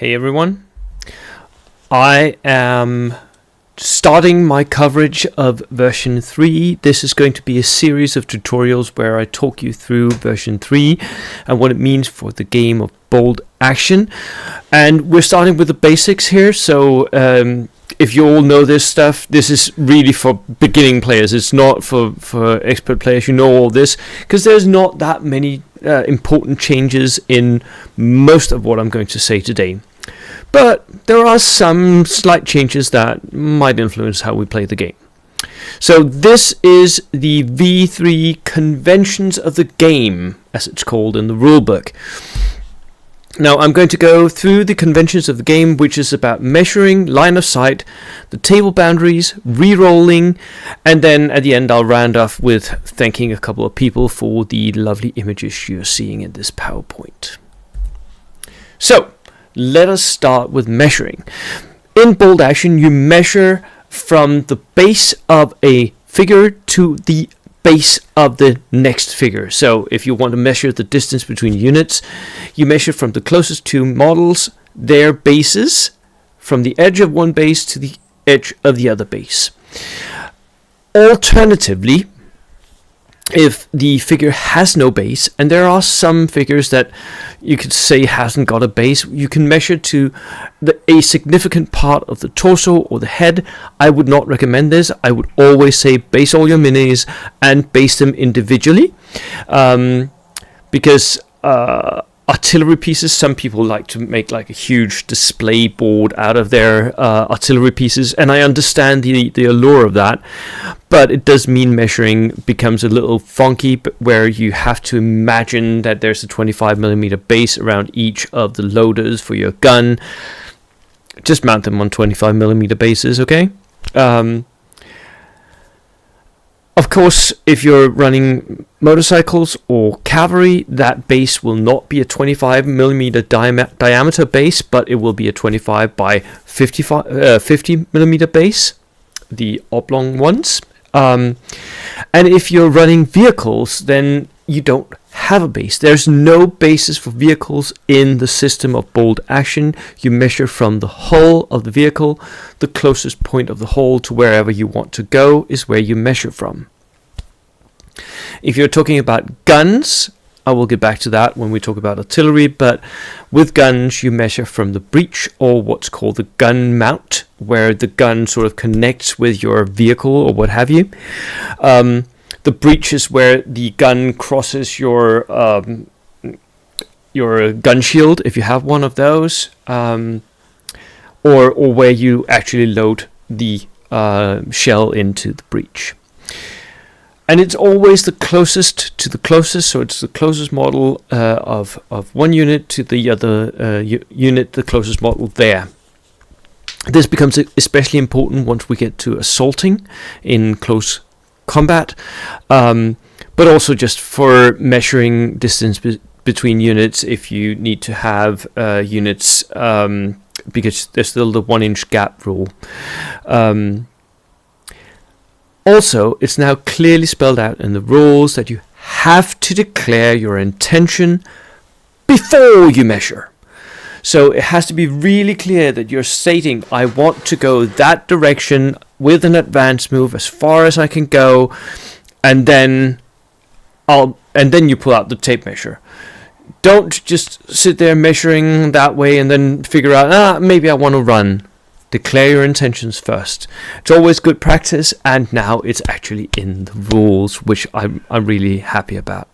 Hey everyone, I am starting my coverage of version 3. This is going to be a series of tutorials where I talk you through version 3 and what it means for the game of bold action. And we're starting with the basics here, so if you all know this stuff, this is really for beginning players. It's not for expert players. You know all this, because there's not that many important changes in most of what I'm going to say today. But there are some slight changes that might influence how we play the game. So this is the V3 Conventions of the Game, as it's called in the rulebook. Now I'm going to go through the conventions of the game, which is about measuring, line of sight, the table boundaries, re-rolling, and then at the end I'll round off with thanking a couple of people for the lovely images you're seeing in this PowerPoint. So, let us start with measuring. In bold action, you measure from the base of a figure to the base of the next figure. So if you want to measure the distance between units, you measure from the closest two models, their bases, from the edge of one base to the edge of the other base. Alternatively, if the figure has no base, and there are some figures that you could say hasn't got a base, you can measure to a significant part of the torso or the head. I would not recommend this. I would always say base all your minis and base them individually, because artillery pieces, some people like to make like a huge display board out of their artillery pieces, and I understand the allure of that, but it does mean measuring becomes a little funky, where you have to imagine that there's a 25mm base around each of the loaders for your gun. Just mount them on 25mm bases, okay? Of course, if you're running motorcycles or cavalry, that base will not be a 25mm diameter base, but it will be a 25 by 50mm base, the oblong ones. And if you're running vehicles, then you don't have a base. There's no basis for vehicles in the system of bold action. You measure from the hull of the vehicle. The closest point of the hull to wherever you want to go is where you measure from. If you're talking about guns, I will get back to that when we talk about artillery, but with guns you measure from the breech, or what's called the gun mount, where the gun sort of connects with your vehicle or what have you. The breech is where the gun crosses your gun shield, if you have one of those, or where you actually load the shell into the breech. And it's always the closest to the closest, so it's the closest model of one unit to the other unit, the closest model there. This becomes especially important once we get to assaulting in close combat, but also just for measuring distance between units if you need to have units, because there's still the 1-inch gap rule. Also, it's now clearly spelled out in the rules that you have to declare your intention before you measure. So it has to be really clear that you're stating, I want to go that direction with an advance move as far as I can go, and then you pull out the tape measure. Don't just sit there measuring that way and then figure out, maybe I want to run. Declare your intentions first. It's always good practice, and now it's actually in the rules, which I'm really happy about.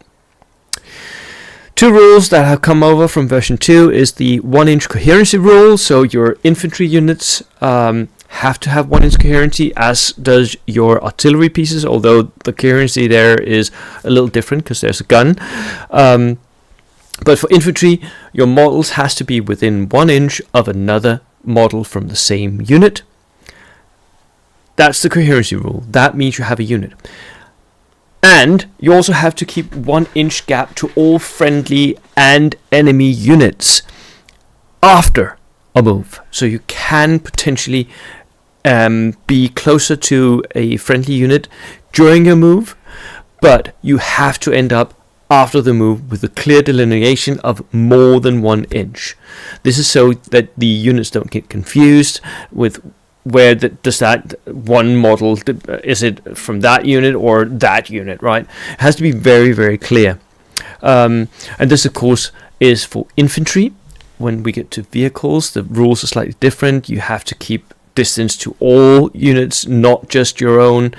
Two rules that have come over from version 2 is the 1-inch coherency rule. So your infantry units have to have 1-inch coherency, as does your artillery pieces, although the coherency there is a little different because there's a gun. But for infantry, your models has to be within 1 inch of another model from the same unit. That's the coherency rule. That means you have a unit. And you also have to keep 1-inch gap to all friendly and enemy units after a move. So you can potentially be closer to a friendly unit during your move, but you have to end up after the move with a clear delineation of more than 1 inch. This is so that the units don't get confused with where does that one model, is it from that unit or that unit, right? It has to be very, very clear. And this, of course, is for infantry. When we get to vehicles, the rules are slightly different. You have to keep distance to all units, not just your own.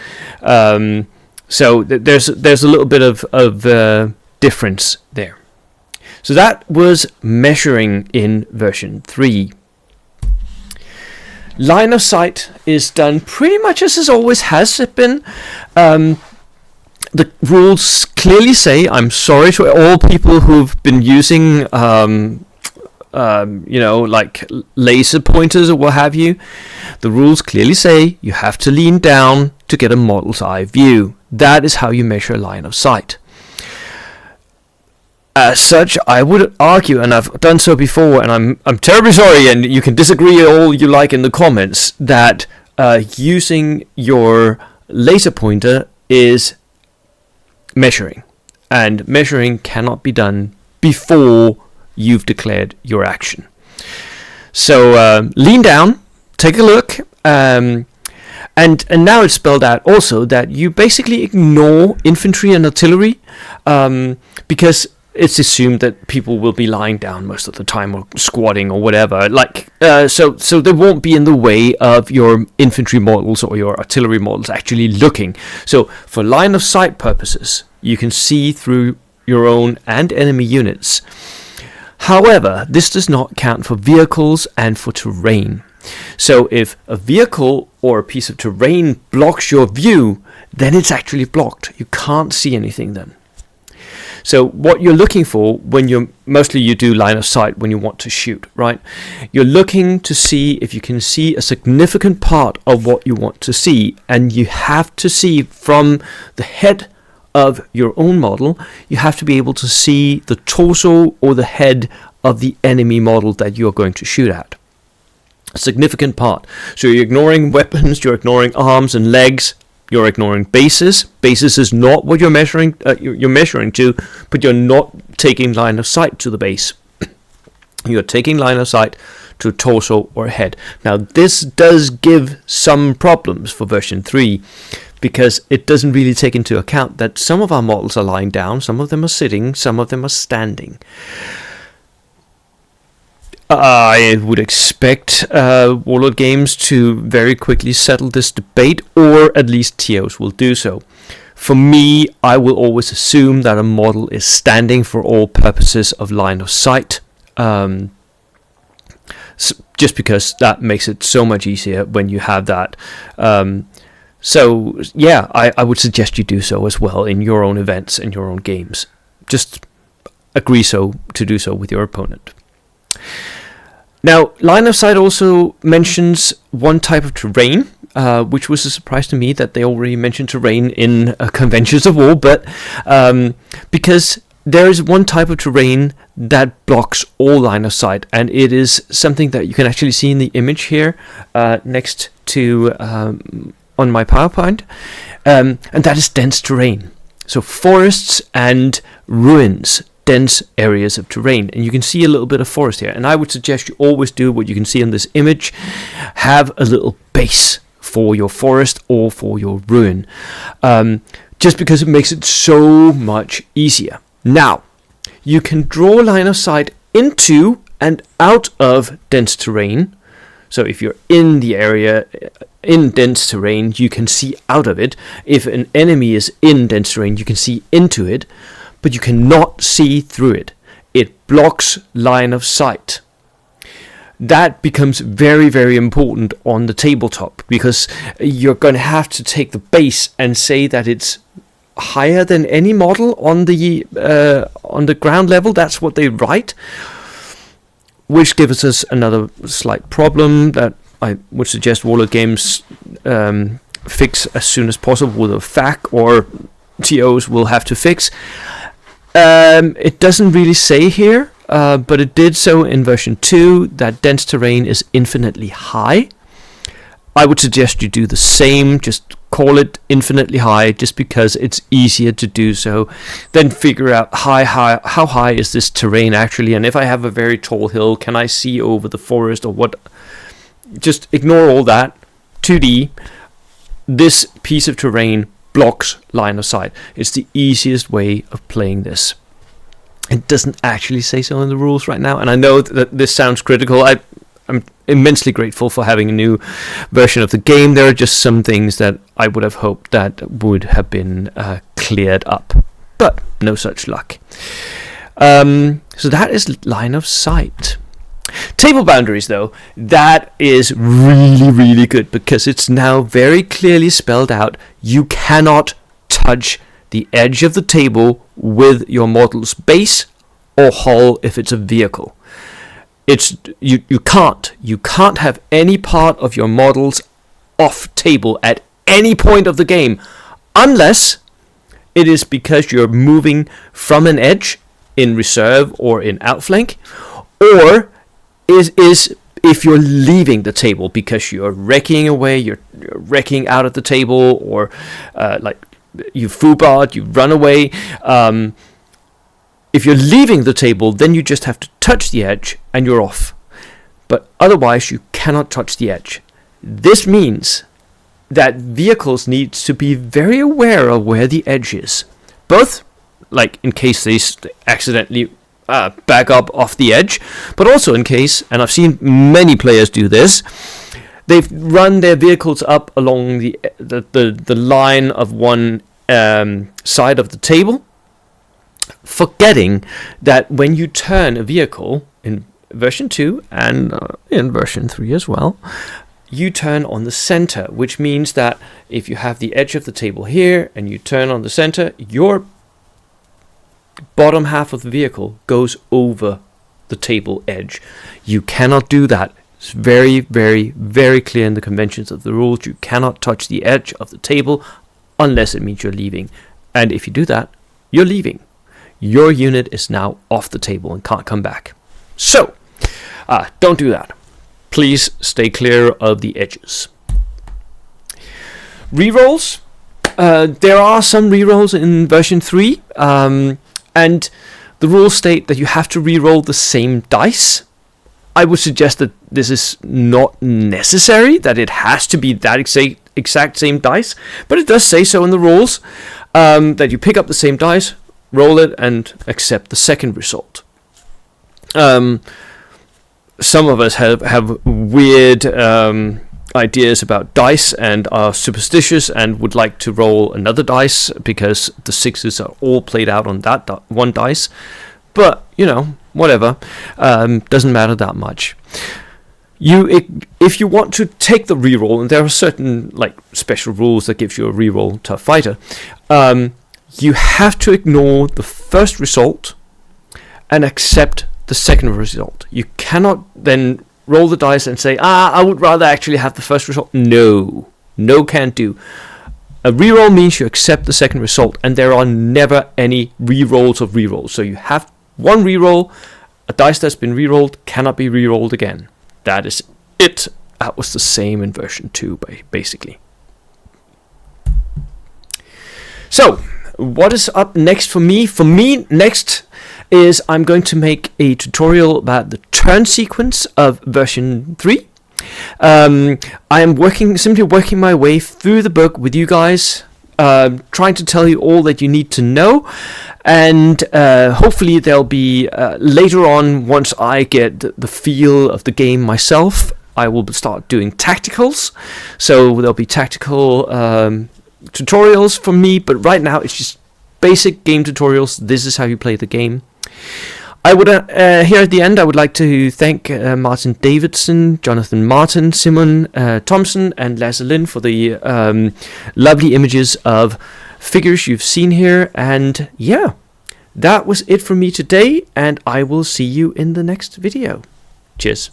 So there's a little bit of difference there. So that was measuring in version 3. Line of sight is done pretty much as it always has been. The rules clearly say, I'm sorry to all people who've been using like laser pointers or what have you. The rules clearly say you have to lean down to get a model's eye view. That is how you measure line of sight. As such, I would argue, and I've done so before, and I'm terribly sorry, and you can disagree all you like in the comments, that using your laser pointer is measuring, and measuring cannot be done before you've declared your action. So lean down, take a look, and now it's spelled out also that you basically ignore infantry and artillery, because it's assumed that people will be lying down most of the time or squatting or whatever. So they won't be in the way of your infantry models or your artillery models actually looking. So for line of sight purposes, you can see through your own and enemy units. However, this does not count for vehicles and for terrain. So if a vehicle or a piece of terrain blocks your view, then it's actually blocked. You can't see anything then. So what you're looking for when you do line of sight when you want to shoot, right? You're looking to see if you can see a significant part of what you want to see, and you have to see from the head of your own model. You have to be able to see the torso or the head of the enemy model that you're going to shoot at. A significant part. So you're ignoring weapons, you're ignoring arms and legs. You're ignoring bases. Bases is not what you're measuring. You're measuring to, but you're not taking line of sight to the base. You're taking line of sight to torso or head. Now this does give some problems for version 3, because it doesn't really take into account that some of our models are lying down, some of them are sitting, some of them are standing. I would expect Warlord Games to very quickly settle this debate, or at least TOs will do so. For me, I will always assume that a model is standing for all purposes of line of sight, just because that makes it so much easier when you have that. So yeah, I would suggest you do so as well in your own events and your own games. Just agree to do so with your opponent. Now, line of sight also mentions one type of terrain, which was a surprise to me that they already mentioned terrain in Conventions of War, but because there is one type of terrain that blocks all line of sight, and it is something that you can actually see in the image here next to on my PowerPoint, and that is dense terrain. So forests and ruins, dense areas of terrain, and you can see a little bit of forest here, and I would suggest you always do what you can see in this image. Have a little base for your forest or for your ruin, just because it makes it so much easier. Now you can draw line of sight into and out of dense terrain. So if you're in the area in dense terrain, you can see out of it. If an enemy is in dense terrain, you can see into it, but you cannot see through it. It blocks line of sight. That becomes very, very important on the tabletop, because you're going to have to take the base and say that it's higher than any model on the ground level. That's what they write, which gives us another slight problem that I would suggest Warlord Games fix as soon as possible with a FAQ, or TOs will have to fix. It doesn't really say here, but it did so in version 2, that dense terrain is infinitely high. I would suggest you do the same, just call it infinitely high just because it's easier to do so. Then figure out how high is this terrain actually, and if I have a very tall hill, can I see over the forest or what? Just ignore all that. 2D. This piece of terrain blocks line of sight. It's the easiest way of playing this. It doesn't actually say so in the rules right now, and I know that this sounds critical. I'm immensely grateful for having a new version of the game. There are just some things that I would have hoped that would have been cleared up, but no such luck. So that is line of sight. Table boundaries, though, that is really, really good because it's now very clearly spelled out. You cannot touch the edge of the table with your model's base or hull if it's a vehicle. You can't have any part of your models off table at any point of the game unless it is because you're moving from an edge in reserve or in outflank, or is if you're leaving the table because you're wrecking away, you're wrecking out of the table, or like you foobarred, you run away. If you're leaving the table, then you just have to touch the edge and you're off. But otherwise, you cannot touch the edge. This means that vehicles need to be very aware of where the edge is. Both, like in case they accidentally back up off the edge, but also in case, and I've seen many players do this, they've run their vehicles up along the line of one side of the table, forgetting that when you turn a vehicle in version 2 and in version 3 as well, you turn on the center, which means that if you have the edge of the table here and you turn on the center, your bottom half of the vehicle goes over the table edge. You cannot do that. It's very, very, very clear in the conventions of the rules. You cannot touch the edge of the table unless it means you're leaving. And if you do that, you're leaving. Your unit is now off the table and can't come back. So, don't do that. Please stay clear of the edges. Rerolls. There are some rerolls in version 3. And the rules state that you have to reroll the same dice. I would suggest that this is not necessary, that it has to be that exact same dice. But it does say so in the rules, that you pick up the same dice, roll it, and accept the second result. Some of us have weird ideas about dice and are superstitious and would like to roll another dice because the sixes are all played out on that one dice. But, whatever. Doesn't matter that much. If you want to take the reroll, and there are certain special rules that gives you a reroll to a fighter, you have to ignore the first result and accept the second result. You cannot then roll the dice and say, I would rather actually have the first result. No, can't do. A reroll means you accept the second result, and there are never any rerolls of rerolls. So you have one reroll, a dice that's been rerolled cannot be rerolled again. That is it. That was the same in version 2, basically. So, what is up next for me? For me, next is I'm going to make a tutorial about the turn sequence of version 3. I am simply working my way through the book with you guys, trying to tell you all that you need to know, and hopefully there'll be later on, once I get the feel of the game myself, I will start doing tacticals. So there'll be tactical tutorials from me, but right now it's just basic game tutorials. This is how you play the game. I would here at the end I would like to thank Martin Davidson, Jonathan Martin, Simon Thompson and Lasse Lind for the lovely images of figures you've seen here. And yeah, that was it from me today, and I will see you in the next video. Cheers.